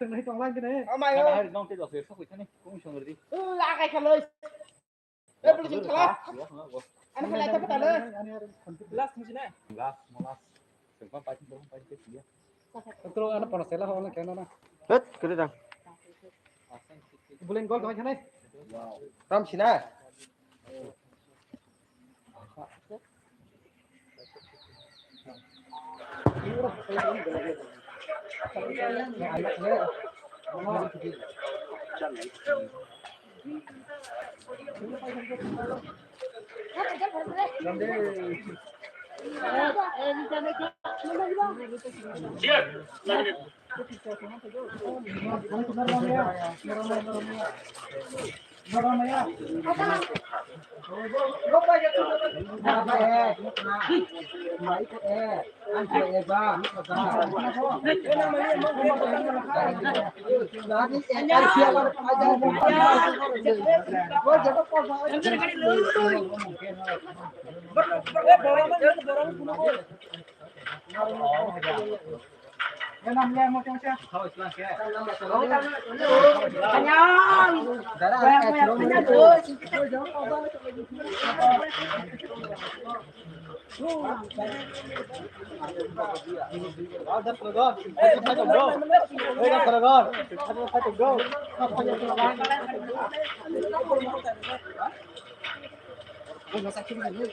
từng này còn lên cái này mày ơi non cái đồ việc không phải thế này cũng xong rồi đi là cái khăn lời đây là chuyện khác anh phải lại tập tận đây last như thế này gas molas sempat pasti dia terus anak panas lah orang kena na hết cái đấy rằng boleh gol kau macam ni ram sini à lúc bây giờ tôi làm bài mấy cái anh chơi ba lúc mà cái này mấy em không có đó đi anh chia qua có giờ có con yang namanya mau macam macam thôi lang kia anh ơi đó đất rồi con phải tổng đô đây là rồi con phải tổng đô nó sakit ni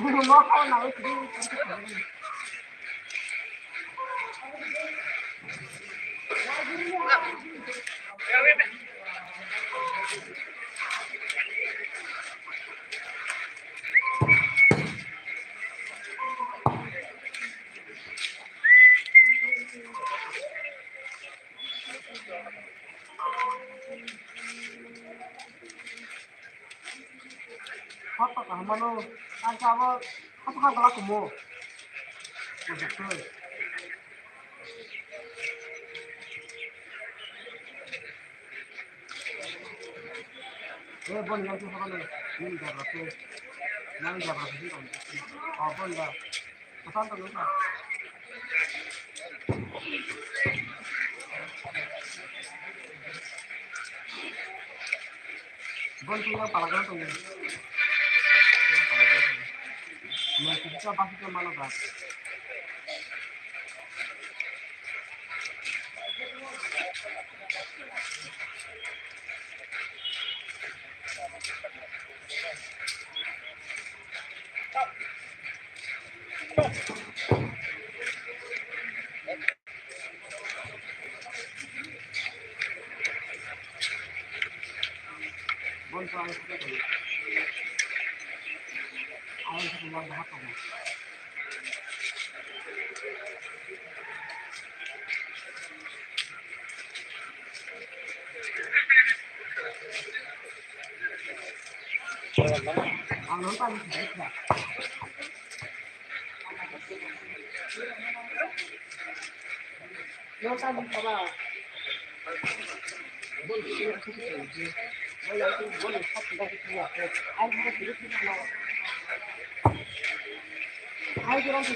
Ngó con nào thì hot tất cả mà nó ăn sao mà hot hot là cũng mua. Bon yang tu apa ni? Ini dah berapa? Nang dah berapa sih kan? Oh bon dah. Pesan tu lupa. Bon tu yang palagan tu ni. Yang kita pasti ke mana dah? Bon tu yang kita tu. Awak tu yang dah tu. Ang nonton ni dah. Nonton ni apa? Bon tu yang kita tu. Boleh tu boleh hot dah kita. Ai kita tu kita. Ai kita orang tu.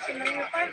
Senang apa?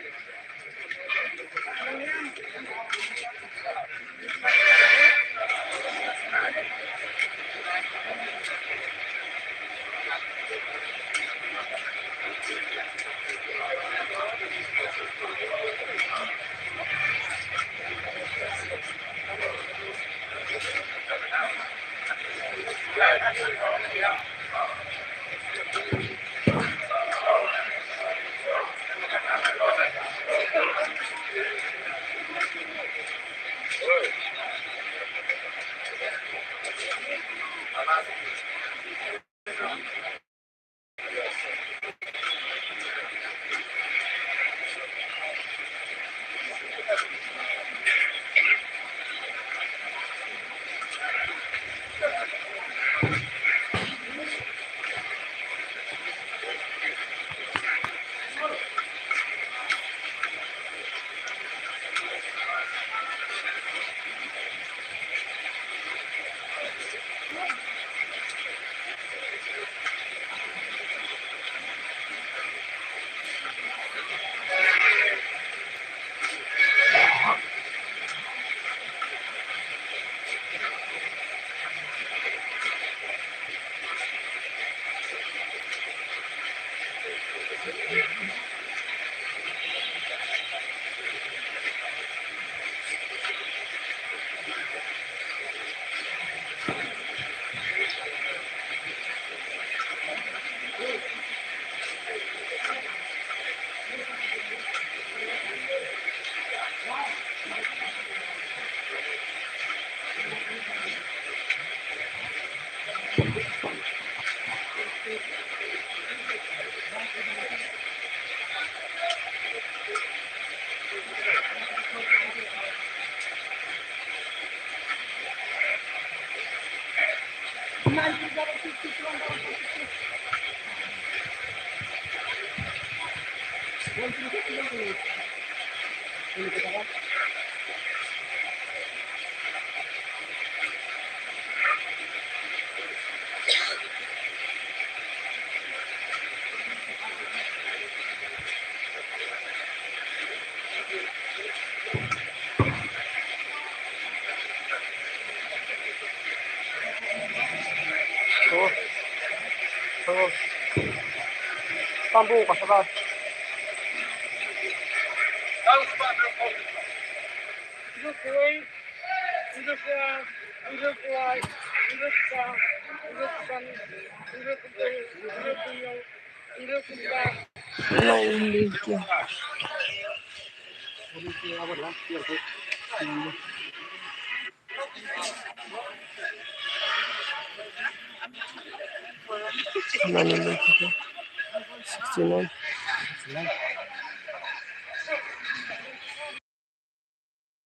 Bambu pasal.